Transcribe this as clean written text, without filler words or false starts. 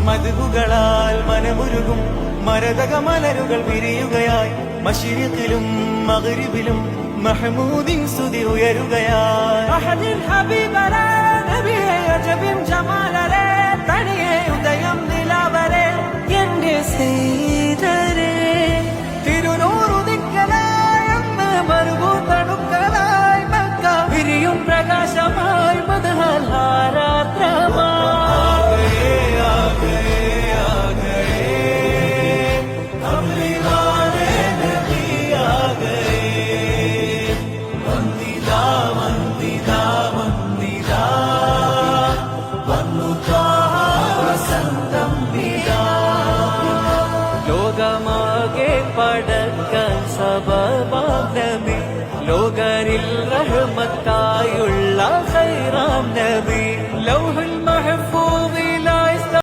മധുകളാൽ മനമുരുകും മരതക മലരുകൾ വിരിയുകയായി മശരിഖിലും മഗ്രിബിലും മഹ്മൂദിൻ സ്തുതി ഉയരുകയായി അഹദിൻ ഹബീബരേ നബിയേ അജബിൻ ജമാലരേ തനിയെ ഉദയം നിലാവരേ എന്റെ സീതരേ തിരുനൂറുദിക്കലായി അന്ന് മരുഭൂ തണുക്കലായി മക്ക വിരിയും പ്രകാശമായി മദഹൽ ആരാത്രമായി ലോകമാകെ പടക്കാൻ സബബാഗ്നമേ ലോകരിൽ